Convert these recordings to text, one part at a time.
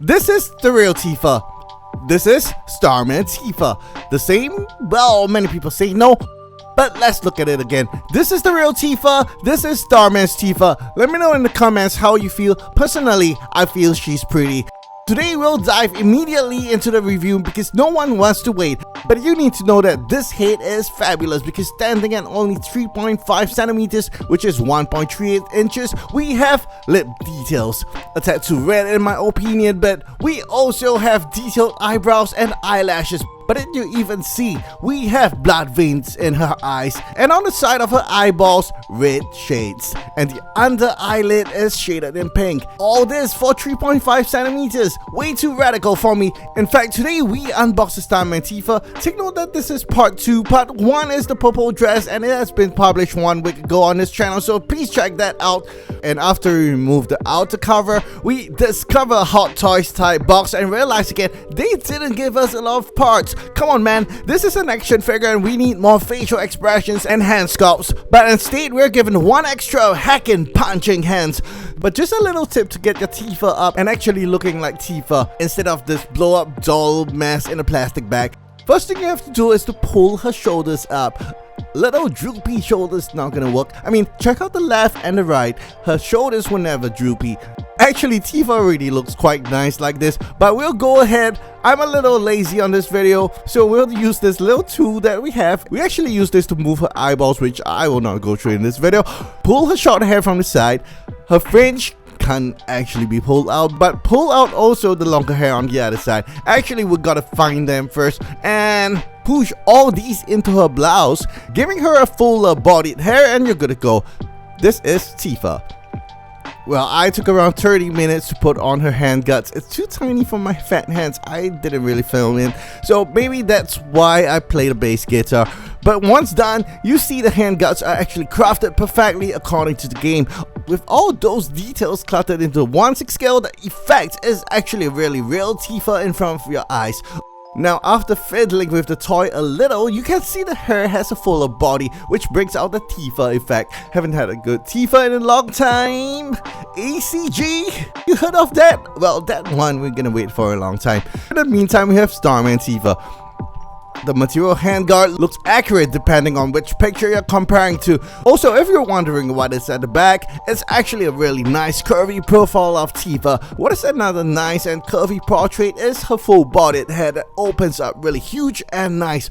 This is the real Tifa. This is Starman Tifa. The same? Well, many people say no, but let's look at it again. This is the real Tifa. This is Starman's Tifa. Let me know in the comments how you feel. Personally, I feel she's pretty. Today we'll dive immediately into the review because no one wants to wait. But you need to know that this head is fabulous because standing at only 3.5 centimeters, which is 1.38 inches, we have lip details. A tad too red in my opinion, but we also have detailed eyebrows and eyelashes. But did you even see, we have blood veins in her eyes, and on the side of her eyeballs, red shades. And the under eyelid is shaded in pink. All this for 3.5 centimeters. Way too radical for me. In fact, today we unbox the Starman Tifa. Take note that this is part 2. Part 1 is the purple dress, and it has been published 1 week ago on this channel, so please check that out. And after we remove the outer cover, we discover a Hot Toys type box and realize again, they didn't give us a lot of parts. Come on man, this is an action figure and we need more facial expressions and hand sculpts, but instead we're given one extra hacking punching hands. But just a little tip to get your Tifa up and actually looking like Tifa instead of this blow up doll mess in a plastic bag. First thing you have to do is to pull her shoulders up. Little droopy shoulders not gonna work. I mean, check out the left and the right. Her shoulders were never droopy. Actually, Tifa already looks quite nice like this, but we'll go ahead. I'm a little lazy on this video, so we'll use this little tool that we have. We actually use this to move her eyeballs, which I will not go through in this video. Pull her short hair from the side. Her fringe can't actually be pulled out, but pull out also the longer hair on the other side. Actually, we gotta find them first and push all these into her blouse, giving her a fuller bodied hair, and you're good to go. This is Tifa. Well, I took around 30 minutes to put on her hand guts. It's too tiny for my fat hands. I didn't really film in, so maybe that's why I play the bass guitar. But once done, you see the hand guts are actually crafted perfectly according to the game. With all those details cluttered into 1/6 scale, the effect is actually really real Tifa in front of your eyes. Now, after fiddling with the toy a little, you can see the hair has a fuller body, which brings out the Tifa effect. Haven't had a good Tifa in a long time. ACG? You heard of that? Well, that one we're gonna wait for a long time. In the meantime, we have Starman Tifa. The material handguard looks accurate depending on which picture you're comparing to. Also, if you're wondering what is at the back, it's actually a really nice curvy profile of Tifa. What is another nice and curvy portrait is her full-bodied head that opens up really huge and nice.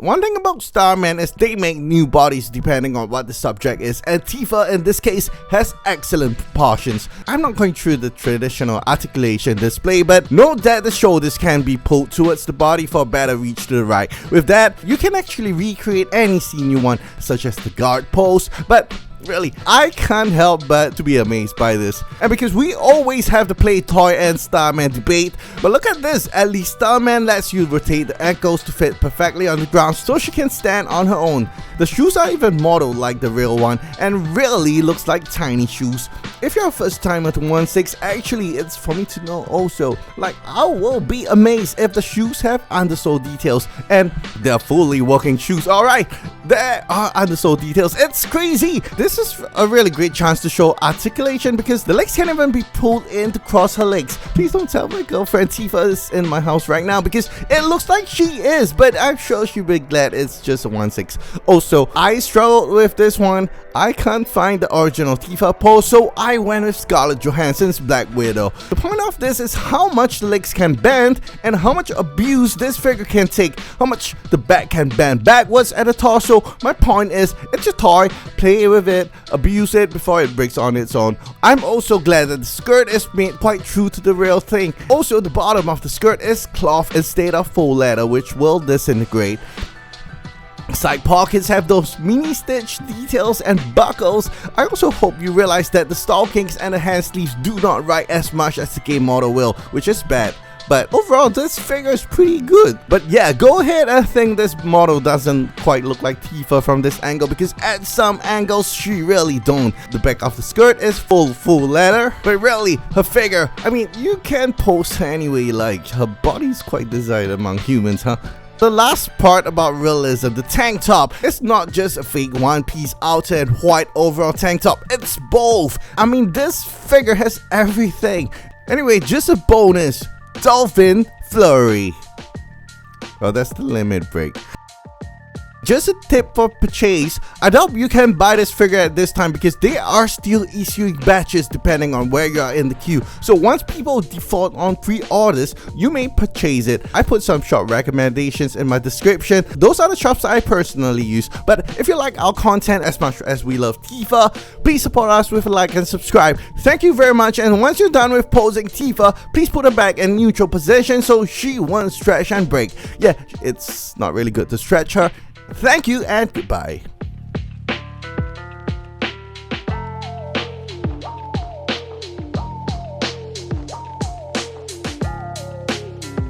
One thing about Starman is they make new bodies depending on what the subject is, and Tifa in this case has excellent proportions. I'm not going through the traditional articulation display, but note that the shoulders can be pulled towards the body for better reach to the right. With that, you can actually recreate any scene you want, such as the guard pose, but really, I can't help but to be amazed by this. And because we always have the play toy and Starman debate, but look at this, at least Starman lets you rotate the ankles to fit perfectly on the ground so she can stand on her own. The shoes are even modeled like the real one and really looks like tiny shoes. If you're a first timer to 1/6, actually it's for me to know also. Like, I will be amazed if the shoes have undersole details, and they're fully working shoes. Alright, there are undersole details. It's crazy. This is a really great chance to show articulation because the legs can even be pulled in to cross her legs. Please don't tell my girlfriend Tifa is in my house right now because it looks like she is, but I'm sure she'll be glad it's just a 1/6. Also, I struggled with this one. I can't find the original Tifa pose, so I went with Scarlett Johansson's Black Widow. The point of this is how much the legs can bend and how much abuse this figure can take, how much the back can bend backwards at the torso. My point is, it's a toy, play with it, abuse it before it breaks on its own. I'm also glad that the skirt is made quite true to the real thing. Also, the bottom of the skirt is cloth instead of faux leather, which will disintegrate. Side pockets have those mini stitch details and buckles. I also hope you realize that the stockings and the hand sleeves do not ride as much as the game model will, which is bad. But overall, this figure is pretty good. But yeah, go ahead and think this model doesn't quite look like Tifa from this angle because at some angles she really don't. The back of the skirt is full leather, but really her figure, I mean, you can pose her anyway you like. Her body's quite desired among humans, huh? The last part about realism, the tank top, it's not just a fake one-piece outer and white overall tank top, it's both. I mean, this figure has everything. Anyway, just a bonus. Dolphin Flurry. Well, that's the limit break. Just a tip for purchase, I doubt you can buy this figure at this time because they are still issuing batches depending on where you are in the queue. So once people default on pre-orders, you may purchase it. I put some shop recommendations in my description. Those are the shops I personally use. But if you like our content as much as we love Tifa, please support us with a like and subscribe. Thank you very much, and once you're done with posing Tifa, please put her back in neutral position so she won't stretch and break. Yeah, it's not really good to stretch her. Thank you and goodbye.